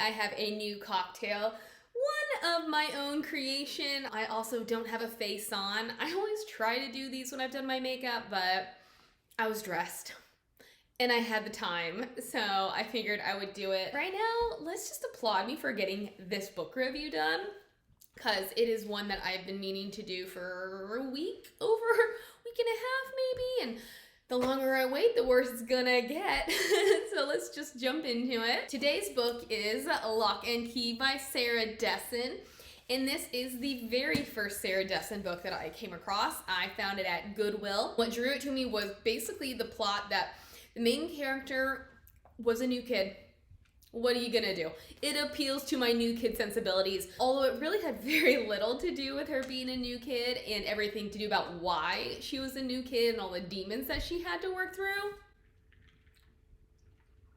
I have a new cocktail. One of my own creation. I also don't have a face on. I always try to do these when I've done my makeup, but I was dressed and I had the time, so I figured I would do it. Right now, let's just applaud me for getting this book review done, because it is one that I've been meaning to do for a week, over a week and a half maybe, and the longer I wait, the worse it's gonna get. So let's just jump into it. Today's book is Lock and Key by Sarah Dessen. And this is the very first Sarah Dessen book that I came across. I found it at Goodwill. What drew it to me was basically the plot that the main character was a new kid. What are you gonna do? It appeals to my new kid sensibilities, although it really had very little to do with her being a new kid and everything to do about why she was a new kid and all the demons that she had to work through.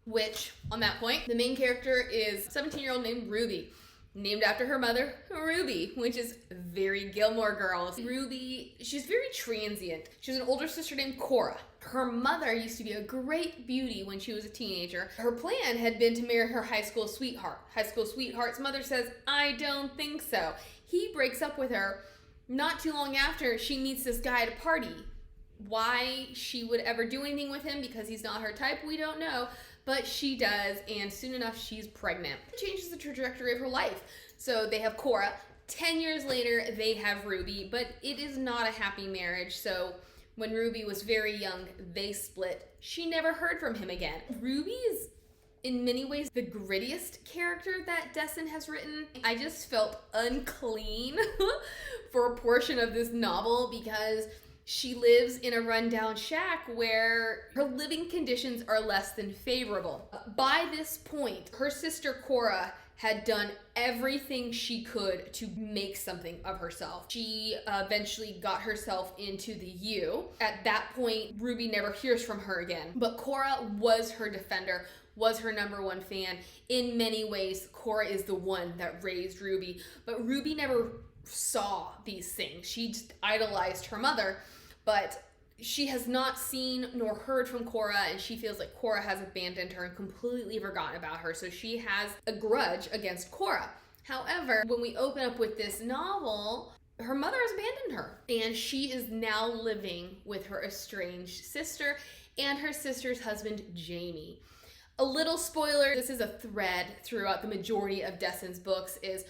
Which, on that point, the main character is a 17-year-old named Ruby, named after her mother, Ruby, which is very Gilmore Girls. Ruby, she's very transient. She has an older sister named Cora. Her mother used to be a great beauty when she was a teenager. Her plan had been to marry her high school sweetheart. High school sweetheart's mother says, "I don't think so." He breaks up with her. Not too long after, she meets this guy at a party. Why she would ever do anything with him, because he's not her type, we don't know. But she does, and soon enough, she's pregnant. It changes the trajectory of her life. So they have Cora. 10 years later, they have Ruby, but it is not a happy marriage. So when Ruby was very young, they split. She never heard from him again. Ruby is, in many ways, the grittiest character that Dessen has written. I just felt unclean for a portion of this novel because she lives in a rundown shack where her living conditions are less than favorable. By this point, her sister Cora had done everything she could to make something of herself. She eventually got herself into the U. At that point, Ruby never hears from her again. But Cora was her defender, was her number one fan. In many ways, Cora is the one that raised Ruby. But Ruby never saw these things. She just idolized her mother, but she has not seen nor heard from Cora, and she feels like Cora has abandoned her and completely forgotten about her, so she has a grudge against Cora. However, when we open up with this novel, her mother has abandoned her, and she is now living with her estranged sister and her sister's husband, Jamie. A little spoiler, this is a thread throughout the majority of Dessen's books, is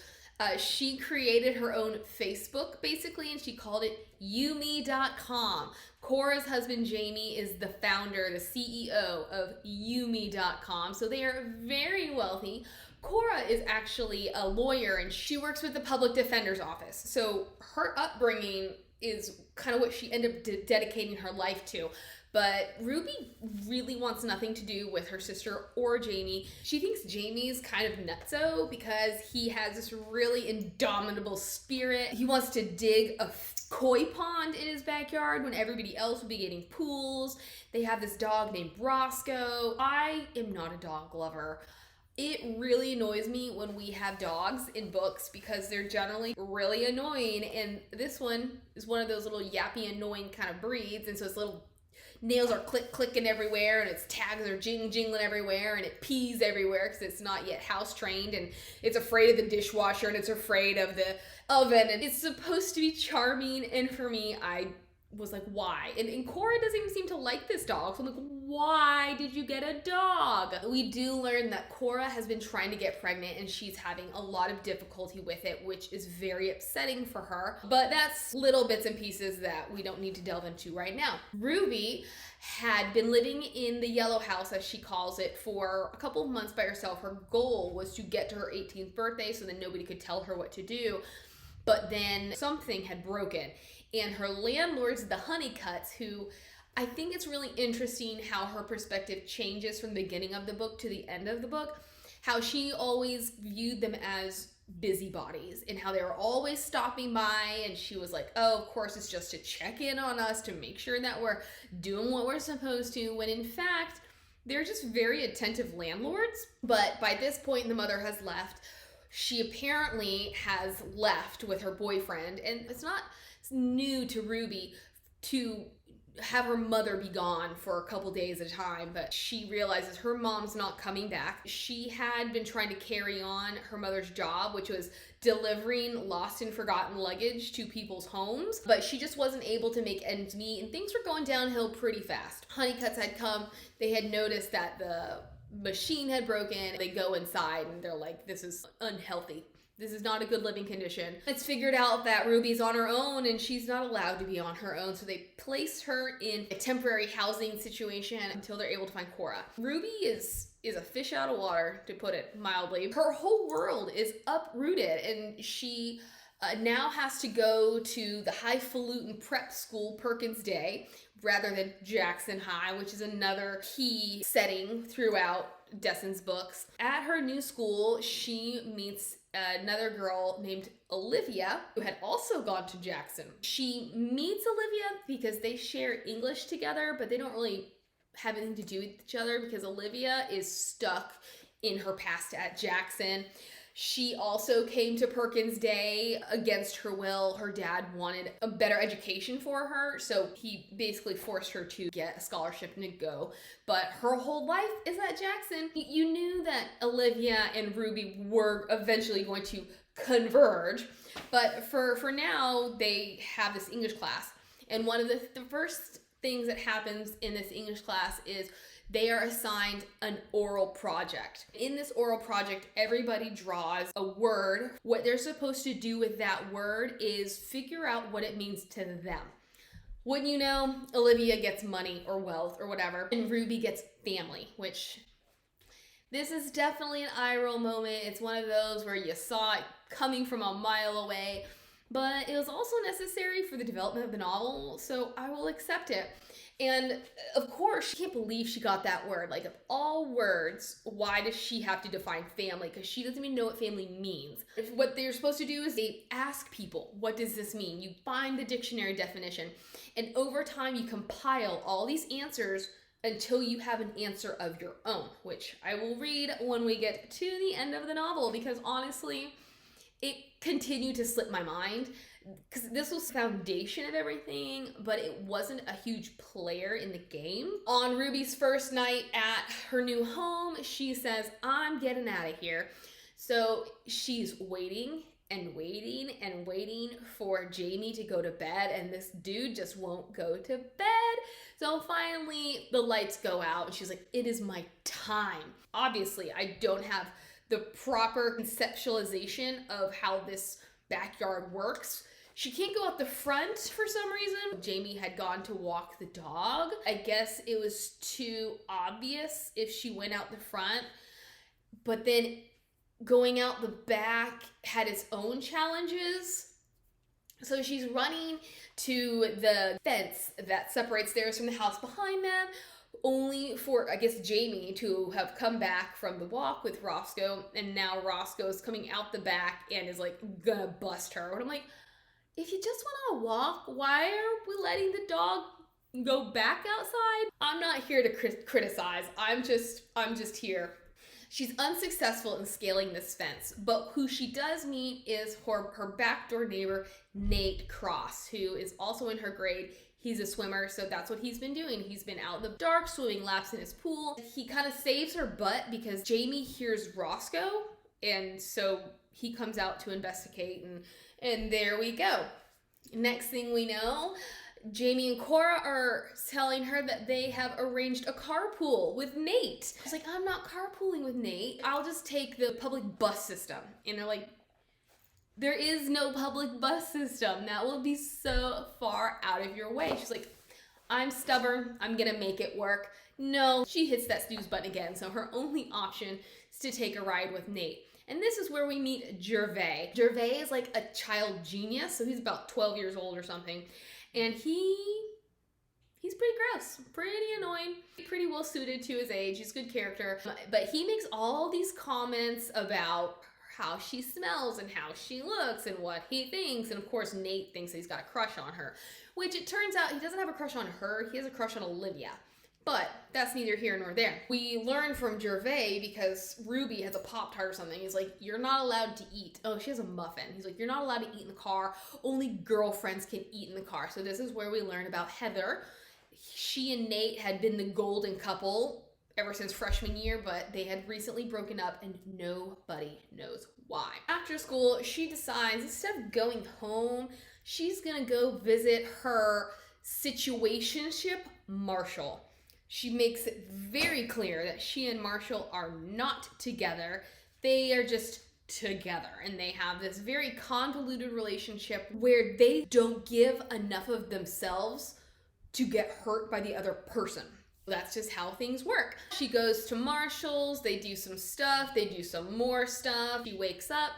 she created her own Facebook, basically, and she called it Yumi.com. Cora's husband, Jamie, is the founder, the CEO of Yumi.com, so they are very wealthy. Cora is actually a lawyer, and she works with the public defender's office, so her upbringing is kind of what she ended up dedicating her life to. But Ruby really wants nothing to do with her sister or Jamie. She thinks Jamie's kind of nutso because he has this really indomitable spirit. He wants to dig a koi pond in his backyard when everybody else will be getting pools. They have this dog named Roscoe. I am not a dog lover. It really annoys me when we have dogs in books because they're generally really annoying, and this one is one of those little yappy, annoying kind of breeds, and so it's little nails are clicking everywhere, and its tags are jingling everywhere, and it pees everywhere because it's not yet house trained, and it's afraid of the dishwasher, and it's afraid of the oven, and it's supposed to be charming. And for me, I was like, why? And Cora doesn't even seem to like this dog, so I'm like, why did you get a dog? We do learn that Cora has been trying to get pregnant, and she's having a lot of difficulty with it, which is very upsetting for her. But that's little bits and pieces that we don't need to delve into right now. Ruby had been living in the yellow house, as she calls it, for a couple of months by herself. Her goal was to get to her 18th birthday so that nobody could tell her what to do. But then something had broken, and her landlords, the Honeycutts, who I think it's really interesting how her perspective changes from the beginning of the book to the end of the book, how she always viewed them as busybodies and how they were always stopping by, and she was like, oh, of course it's just to check in on us to make sure that we're doing what we're supposed to, when in fact they're just very attentive landlords. But by this point, the mother has left. She apparently has left with her boyfriend, and it's not new to Ruby to have her mother be gone for a couple days at a time, but she realizes her mom's not coming back. She had been trying to carry on her mother's job, which was delivering lost and forgotten luggage to people's homes, but she just wasn't able to make ends meet, and things were going downhill pretty fast. Honeycutts had come. They had noticed that the machine had broken. They go inside and they're like, this is unhealthy. This is not a good living condition. It's figured out that Ruby's on her own and she's not allowed to be on her own. So they place her in a temporary housing situation until they're able to find Cora. Ruby is a fish out of water, to put it mildly. Her whole world is uprooted, and she now has to go to the highfalutin prep school Perkins Day rather than Jackson High, which is another key setting throughout Dessen's books. At her new school, she meets another girl named Olivia, who had also gone to Jackson. She meets Olivia because they share English together, but they don't really have anything to do with each other because Olivia is stuck in her past at Jackson. She also came to Perkins Day against her will. Her dad wanted a better education for her, so he basically forced her to get a scholarship and to go. But her whole life is at Jackson. You knew that Olivia and Ruby were eventually going to converge, but for now, they have this English class. And one of the first things that happens in this English class is they are assigned an oral project. In this oral project, everybody draws a word. What they're supposed to do with that word is figure out what it means to them. Wouldn't you know, Olivia gets money or wealth or whatever, and Ruby gets family, which this is definitely an eye roll moment. It's one of those where you saw it coming from a mile away, but it was also necessary for the development of the novel, so I will accept it. And of course, she can't believe she got that word. Like, of all words, why does she have to define family? Because she doesn't even know what family means. What they're supposed to do is they ask people, what does this mean? You find the dictionary definition, and over time you compile all these answers until you have an answer of your own, which I will read when we get to the end of the novel, because honestly, it continued to slip my mind. Because this was the foundation of everything, but it wasn't a huge player in the game. On Ruby's first night at her new home, she says, I'm getting out of here. So she's waiting and waiting and waiting for Jamie to go to bed, and this dude just won't go to bed. So finally, the lights go out, and she's like, it is my time. Obviously, I don't have the proper conceptualization of how this backyard works. She can't go out the front for some reason. Jamie had gone to walk the dog. I guess it was too obvious if she went out the front. But then going out the back had its own challenges. So she's running to the fence that separates theirs from the house behind them, only for, I guess, Jamie to have come back from the walk with Roscoe, and now Roscoe's coming out the back and is like gonna bust her. And I'm like, if you just want to walk, why are we letting the dog go back outside? I'm not here to criticize. I'm just here. She's unsuccessful in scaling this fence, but who she does meet is her backdoor neighbor, Nate Cross, who is also in her grade. He's a swimmer, so that's what he's been doing. He's been out in the dark, swimming laps in his pool. He kind of saves her butt because Jamie hears Roscoe, and so he comes out to investigate, and there we go. Next thing we know, Jamie and Cora are telling her that they have arranged a carpool with Nate. She's like, I'm not carpooling with Nate. I'll just take the public bus system. And they're like, there is no public bus system. That will be so far out of your way. She's like, I'm stubborn. I'm gonna make it work. No, she hits that snooze button again. So her only option is to take a ride with Nate. And this is where we meet Gervais. Gervais is like a child genius, so he's about 12 years old or something. And he's pretty gross, pretty annoying, pretty well suited to his age. He's a good character. But he makes all these comments about how she smells and how she looks and what he thinks. And of course, Nate thinks that he's got a crush on her, which it turns out he doesn't have a crush on her. He has a crush on Olivia. But that's neither here nor there. We learn from Gervais because Ruby has a Pop-Tart or something. He's like, you're not allowed to eat. Oh, she has a muffin. He's like, you're not allowed to eat in the car. Only girlfriends can eat in the car. So this is where we learn about Heather, She and Nate had been the golden couple ever since freshman year, but they had recently broken up and nobody knows why. After school, she decides instead of going home, she's gonna go visit her situationship, Marshall. She makes it very clear that she and Marshall are not together. They are just together, and they have this very convoluted relationship where they don't give enough of themselves to get hurt by the other person. That's just how things work. She goes to Marshall's, they do some stuff, they do some more stuff. She wakes up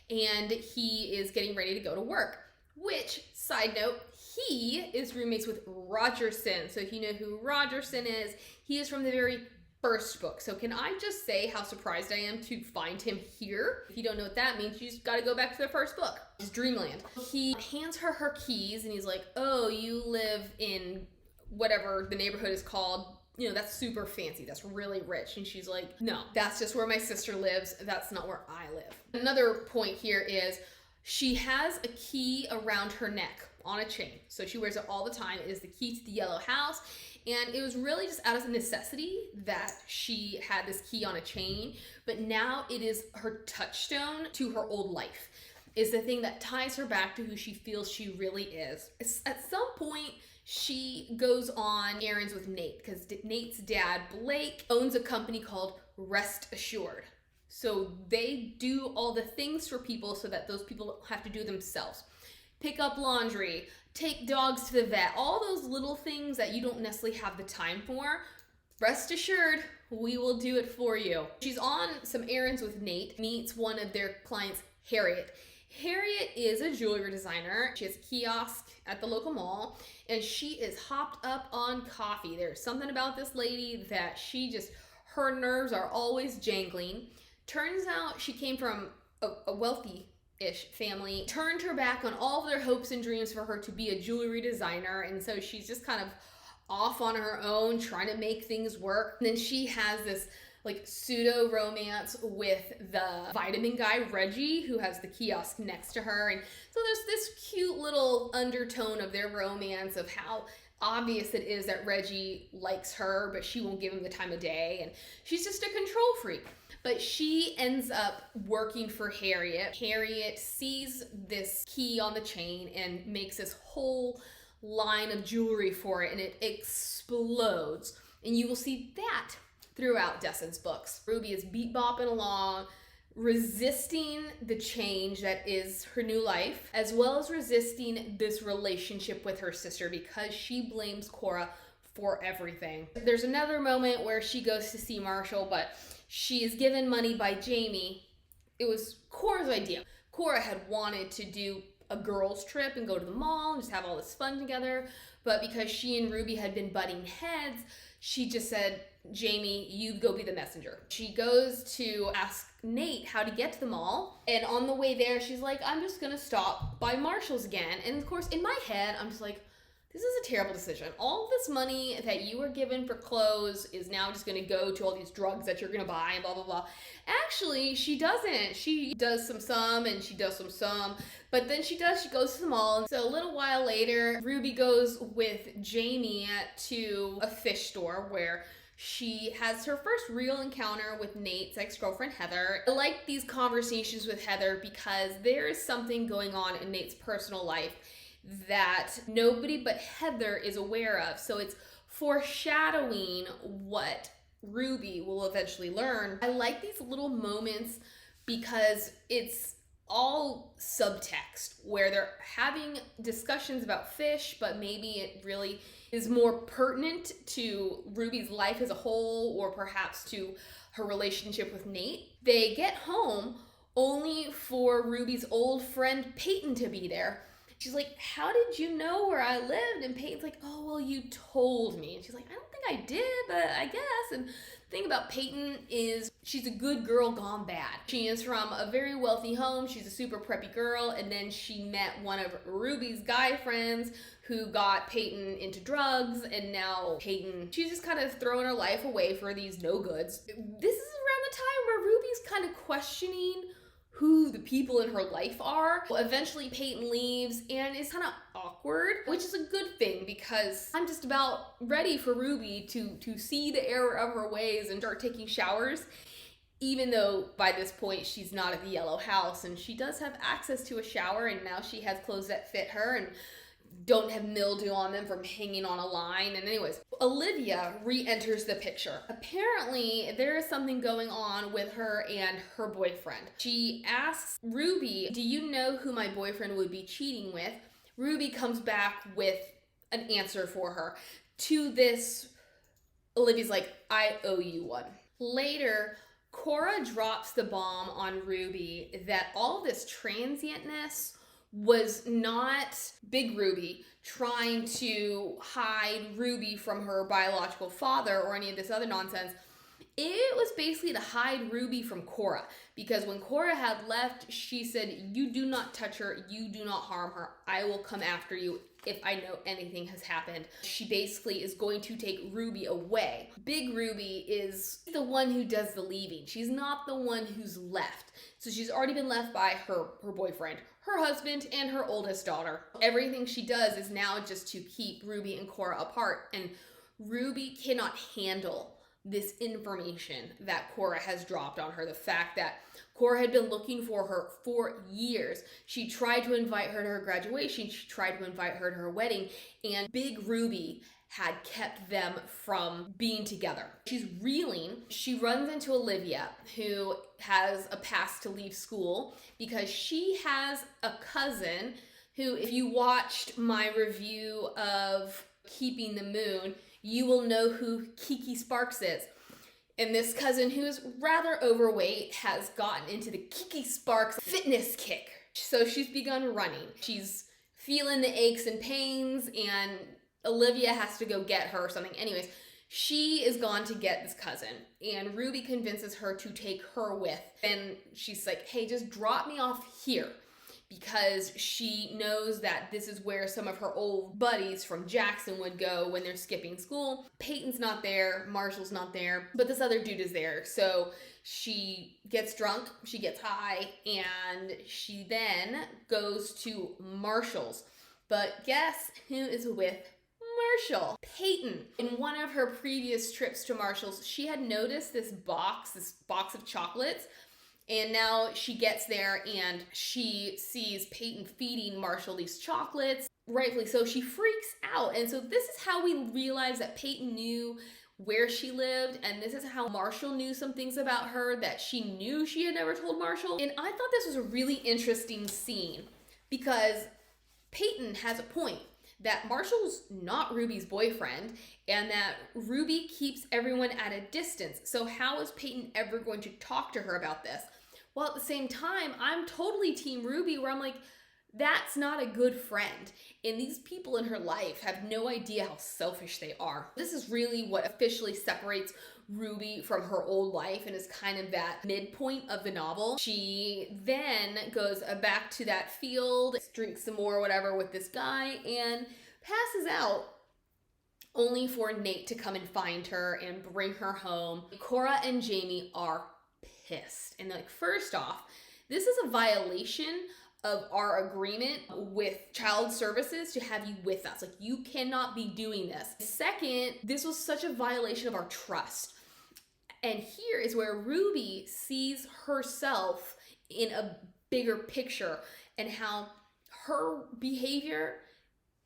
and he is getting ready to go to work, which, side note, he is roommates with Rogerson. So if you know who Rogerson is, he is from the very first book. So can I just say how surprised I am to find him here? If you don't know what that means, you just gotta go back to the first book. It's Dreamland. He hands her her keys and he's like, oh, you live in whatever the neighborhood is called. You know, that's super fancy. That's really rich. And she's like, no, that's just where my sister lives. That's not where I live. Another point here is she has a key around her neck on a chain. So she wears it all the time. It is the key to the yellow house. And it was really just out of necessity that she had this key on a chain. But now it is her touchstone to her old life. Is the thing that ties her back to who she feels she really is. At some point, she goes on errands with Nate because Nate's dad, Blake, owns a company called Rest Assured. So they do all the things for people so that those people don't have to do themselves. Pick up laundry, take dogs to the vet, all those little things that you don't necessarily have the time for. Rest assured, we will do it for you. She's on some errands with Nate, meets one of their clients, Harriet. Harriet is a jewelry designer. She has a kiosk at the local mall, and she is hopped up on coffee. There's something about this lady that her nerves are always jangling. Turns out she came from a wealthy-ish family, turned her back on all of their hopes and dreams for her to be a jewelry designer, and so she's just kind of off on her own, trying to make things work. And then she has this like pseudo romance with the vitamin guy, Reggie, who has the kiosk next to her. And so there's this cute little undertone of their romance of how obvious it is that Reggie likes her, but she won't give him the time of day. And she's just a control freak. But she ends up working for Harriet. Harriet sees this key on the chain and makes this whole line of jewelry for it, and it explodes. And you will see that throughout Dessen's books. Ruby is beat-bopping along, resisting the change that is her new life, as well as resisting this relationship with her sister because she blames Cora for everything. There's another moment where she goes to see Marshall, but she is given money by Jamie. It was Cora's idea. Cora had wanted to do a girls' trip and go to the mall and just have all this fun together, but because she and Ruby had been butting heads, she just said, Jamie, you go be the messenger. She goes to ask Nate how to get to the mall, and on the way there, she's like, I'm just gonna stop by Marshall's again. And of course, in my head, I'm just like, this is a terrible decision. All this money that you were given for clothes is now just gonna go to all these drugs that you're gonna buy and blah, blah, blah. Actually, she doesn't. She does some, and she does some, but then she goes to the mall. And so a little while later, Ruby goes with Jamie to a fish store where she has her first real encounter with Nate's ex-girlfriend, Heather. I like these conversations with Heather because there is something going on in Nate's personal life that nobody but Heather is aware of. So it's foreshadowing what Ruby will eventually learn. I like these little moments because it's all subtext where they're having discussions about fish, but maybe it really is more pertinent to Ruby's life as a whole, or perhaps to her relationship with Nate. They get home only for Ruby's old friend Peyton to be there. She's like, how did you know where I lived? And Peyton's like, oh, well, you told me. And she's like, I don't think I did, but I guess. And the thing about Peyton is she's a good girl gone bad. She is from a very wealthy home. She's a super preppy girl. And then she met one of Ruby's guy friends who got Peyton into drugs. And now Peyton, she's just kind of throwing her life away for these no goods. This is around the time where Ruby's kind of questioning who the people in her life are. Well, eventually Peyton leaves, and it's kind of awkward awkward, which is a good thing because I'm just about ready for Ruby to see the error of her ways and start taking showers. Even though by this point she's not at the yellow house and she does have access to a shower, and now she has clothes that fit her and don't have mildew on them from hanging on a line. And anyways, Olivia re-enters the picture. Apparently there is something going on with her and her boyfriend. She asks Ruby, do you know who my boyfriend would be cheating with? Ruby comes back with an answer for her. To this, Olivia's like, I owe you one. Later, Cora drops the bomb on Ruby that all this transientness was not Big Ruby trying to hide Ruby from her biological father or any of this other nonsense. It was basically to hide Ruby from Cora, because when Cora had left, she said, you do not touch her, you do not harm her, I will come after you if I know anything has happened. She basically is going to take Ruby away. Big Ruby is the one who does the leaving. She's not the one who's left. So she's already been left by her boyfriend, her husband, and her oldest daughter. Everything she does is now just to keep Ruby and Cora apart, and Ruby cannot handle this information that Cora has dropped on her. The fact that Cora had been looking for her for years. She tried to invite her to her graduation. She tried to invite her to her wedding. And Big Ruby had kept them from being together. She's reeling. She runs into Olivia, who has a pass to leave school because she has a cousin who, if you watched my review of Keeping the Moon, you will know who Kiki Sparks is. And this cousin, who is rather overweight, has gotten into the Kiki Sparks fitness kick. So she's begun running. She's feeling the aches and pains, and Olivia has to go get her or something. Anyways, she is gone to get this cousin, and Ruby convinces her to take her with. And she's like, hey, just drop me off here, because she knows that this is where some of her old buddies from Jackson would go when they're skipping school. Peyton's not there, Marshall's not there, but this other dude is there. So she gets drunk, she gets high, and she then goes to Marshall's. But guess who is with Marshall? Peyton. In one of her previous trips to Marshall's, she had noticed this box of chocolates. And now she gets there and she sees Peyton feeding Marshall these chocolates. Rightfully so, she freaks out. And so this is how we realize that Peyton knew where she lived, and this is how Marshall knew some things about her that she knew she had never told Marshall. And I thought this was a really interesting scene because Peyton has a point that Marshall's not Ruby's boyfriend and that Ruby keeps everyone at a distance. So how is Peyton ever going to talk to her about this? Well, at the same time, I'm totally Team Ruby, where I'm like, that's not a good friend. And these people in her life have no idea how selfish they are. This is really what officially separates Ruby from her old life and is kind of that midpoint of the novel. She then goes back to that field, drinks some more whatever with this guy, and passes out, only for Nate to come and find her and bring her home. Cora and Jamie are pissed. And like, first off, this is a violation of our agreement with child services to have you with us. Like, you cannot be doing this. Second, this was such a violation of our trust. And here is where Ruby sees herself in a bigger picture and how her behavior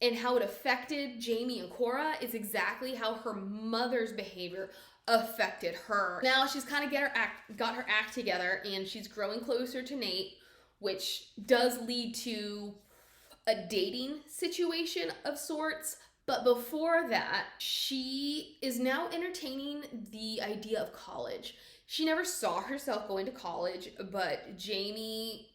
and how it affected Jamie and Cora is exactly how her mother's behavior affected her. Now she's kind of got her act together, and she's growing closer to Nate, which does lead to a dating situation of sorts. But before that, she is now entertaining the idea of college. She never saw herself going to college, but Jamie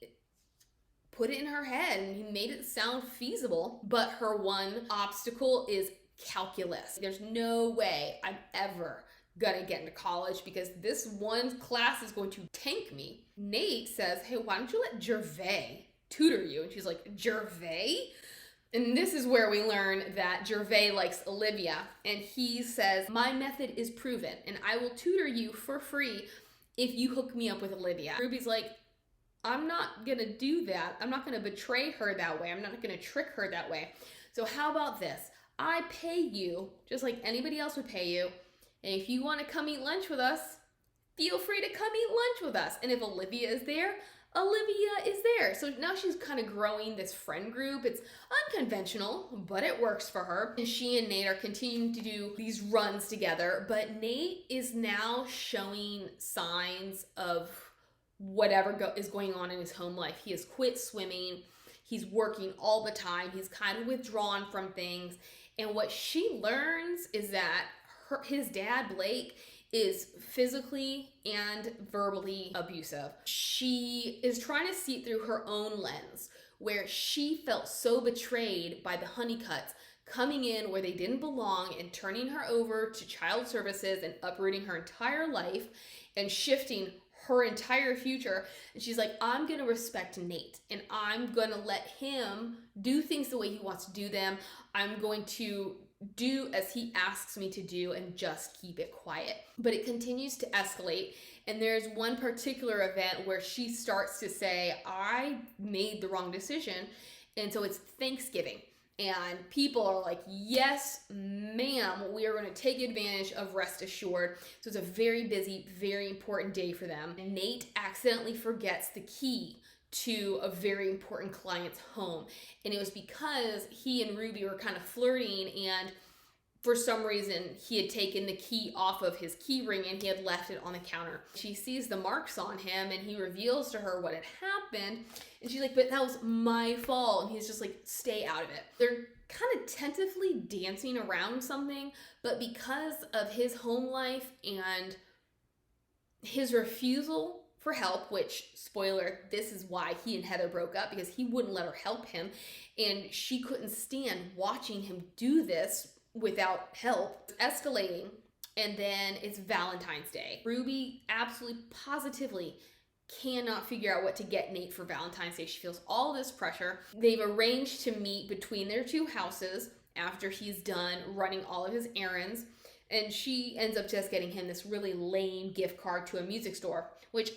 put it in her head and he made it sound feasible. But her one obstacle is calculus. There's no way I'm ever gonna get into college because this one class is going to tank me. Nate says, hey, why don't you let Gervais tutor you? And she's like, Gervais? And this is where we learn that Gervais likes Olivia, and he says, my method is proven and I will tutor you for free if you hook me up with Olivia. Ruby's like, I'm not gonna do that. I'm not gonna betray her that way. I'm not gonna trick her that way. So how about this? I pay you just like anybody else would pay you. And if you want to come eat lunch with us, feel free to come eat lunch with us. And if Olivia is there, Olivia is there. So now she's kind of growing this friend group. It's unconventional, but it works for her. And she and Nate are continuing to do these runs together. But Nate is now showing signs of whatever is going on in his home life. He has quit swimming. He's working all the time. He's kind of withdrawn from things. And what she learns is that his dad, Blake, is physically and verbally abusive. She is trying to see through her own lens, where she felt so betrayed by the Honeycutts coming in where they didn't belong and turning her over to child services and uprooting her entire life and shifting her entire future. And she's like, I'm gonna respect Nate and I'm gonna let him do things the way he wants to do them. I'm going to do as he asks me to do and just keep it quiet. But it continues to escalate. And there's one particular event where she starts to say, I made the wrong decision. And so it's Thanksgiving. And people are like, yes, ma'am, we are going to take advantage of Rest Assured. So it's a very busy, very important day for them. And Nate accidentally forgets the key to a very important client's home. And it was because he and Ruby were kind of flirting, and for some reason he had taken the key off of his key ring and he had left it on the counter. She sees the marks on him and he reveals to her what had happened. And she's like, but that was my fault. And he's just like, stay out of it. They're kind of tentatively dancing around something, but because of his home life and his refusal for help, which, spoiler, this is why he and Heather broke up, because he wouldn't let her help him, and she couldn't stand watching him do this without help. It's escalating, and then it's Valentine's Day. Ruby absolutely positively cannot figure out what to get Nate for Valentine's Day. She feels all this pressure. They've arranged to meet between their two houses after he's done running all of his errands, and she ends up just getting him this really lame gift card to a music store, which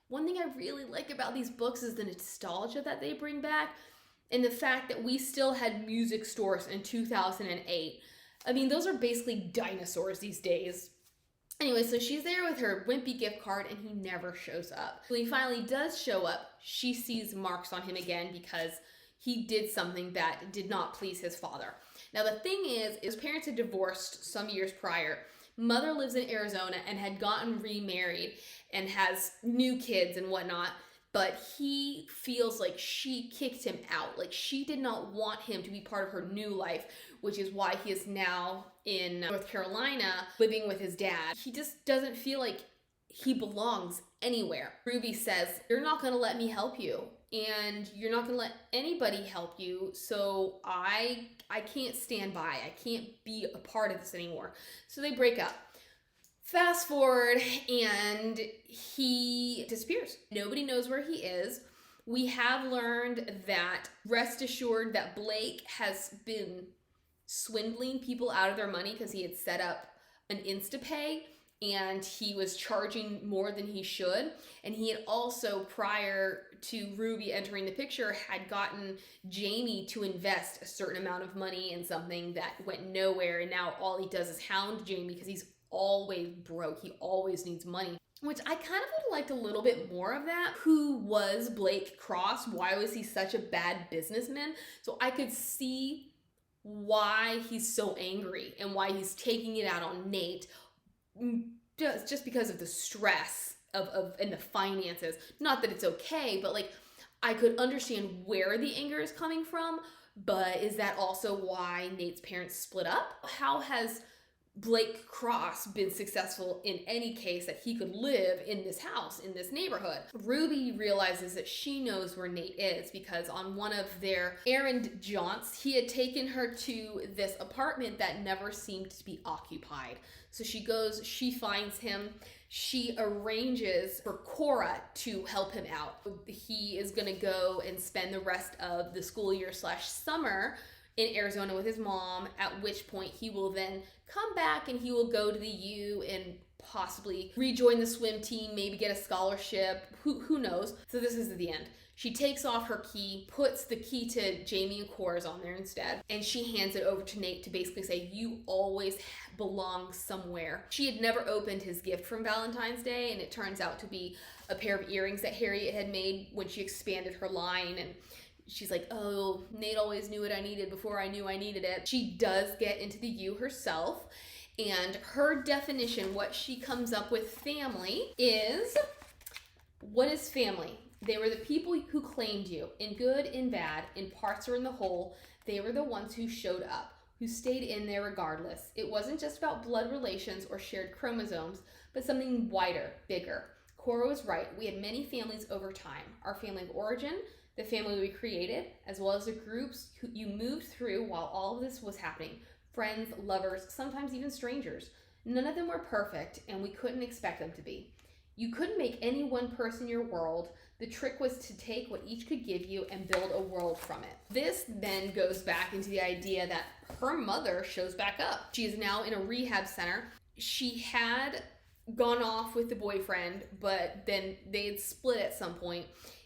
one thing I really like about these books is the nostalgia that they bring back and the fact that we still had music stores in 2008. I mean, those are basically dinosaurs these days. Anyway, so she's there with her wimpy gift card and he never shows up. When he finally does show up, she sees marks on him again because he did something that did not please his father. Now, the thing is, his parents had divorced some years prior. Mother lives in Arizona and had gotten remarried and has new kids and whatnot, but he feels like she kicked him out. Like, she did not want him to be part of her new life, which is why he is now in North Carolina living with his dad. He just doesn't feel like he belongs anywhere. Ruby says, you're not going to let me help you, and you're not going to let anybody help you, so I can't stand by. I can't be a part of this anymore. So they break up. Fast forward, and he disappears. Nobody knows where he is. We have learned that, rest assured, that Blake has been swindling people out of their money because he had set up an InstaPay and he was charging more than he should. And he had also, prior to Ruby entering the picture, had gotten Jamie to invest a certain amount of money in something that went nowhere. And now all he does is hound Jamie because he's always broke. He always needs money, which I kind of would have liked a little bit more of that. Who was Blake Cross? Why was he such a bad businessman? So I could see why he's so angry and why he's taking it out on Nate, just because of the stress of and the finances. Not that it's okay, but like, I could understand where the anger is coming from, but is that also why Nate's parents split up? How has Blake Cross been successful in any case that he could live in this house, in this neighborhood? Ruby realizes that she knows where Nate is because on one of their errand jaunts, he had taken her to this apartment that never seemed to be occupied. So she goes, she finds him, she arranges for Cora to help him out. He is gonna go and spend the rest of the school year / summer in Arizona with his mom, at which point he will then come back and he will go to the U and possibly rejoin the swim team, maybe get a scholarship, who knows. So this is the end. She takes off her key, puts the key to Jamie and Cora's on there instead, and she hands it over to Nate to basically say, you always belong somewhere. She had never opened his gift from Valentine's Day, and it turns out to be a pair of earrings that Harriet had made when she expanded her line, and she's like, oh, Nate always knew what I needed before I knew I needed it. She does get into the U herself, and her definition, what she comes up with family is, what is family? They were the people who claimed you, in good, in bad, in parts or in the whole. They were the ones who showed up, who stayed in there regardless. It wasn't just about blood relations or shared chromosomes, but something wider, bigger. Cora was right. We had many families over time. Our family of origin, the family we created, as well as the groups who you moved through while all of this was happening. Friends, lovers, sometimes even strangers. None of them were perfect, and we couldn't expect them to be. You couldn't make any one person your world. The trick was to take what each could give you and build a world from it. This then goes back into the idea that her mother shows back up. She is now in a rehab center. She had gone off with the boyfriend, but then they had split at some point,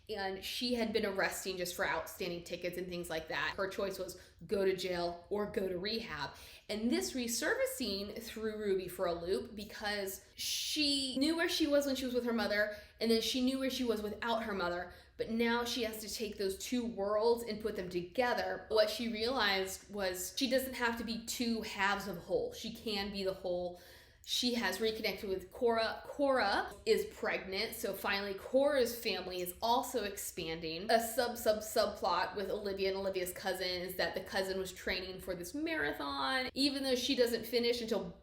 and she had been arresting just for outstanding tickets and things like that. Her choice was go to jail or go to rehab. And this resurfacing threw Ruby for a loop because she knew where she was when she was with her mother, and then she knew where she was without her mother. But now she has to take those two worlds and put them together. What she realized was she doesn't have to be two halves of a whole. She can be the whole. She has reconnected with Cora. Cora is pregnant, so finally Cora's family is also expanding. A subplot with Olivia and Olivia's cousin is that the cousin was training for this marathon. Even though she doesn't finish until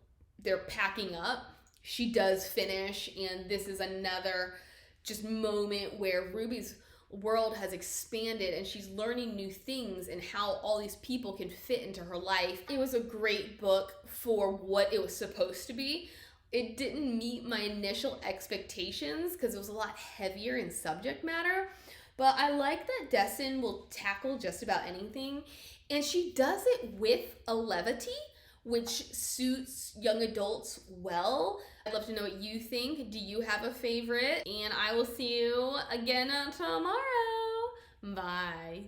they're packing up, she does finish, and this is another just moment where Ruby's world has expanded and she's learning new things and how all these people can fit into her life. It was a great book for what it was supposed to be. It didn't meet my initial expectations because it was a lot heavier in subject matter, but I like that Dessen will tackle just about anything, and she does it with a levity which suits young adults well. I'd love to know what you think. Do you have a favorite? And I will see you again tomorrow. Bye.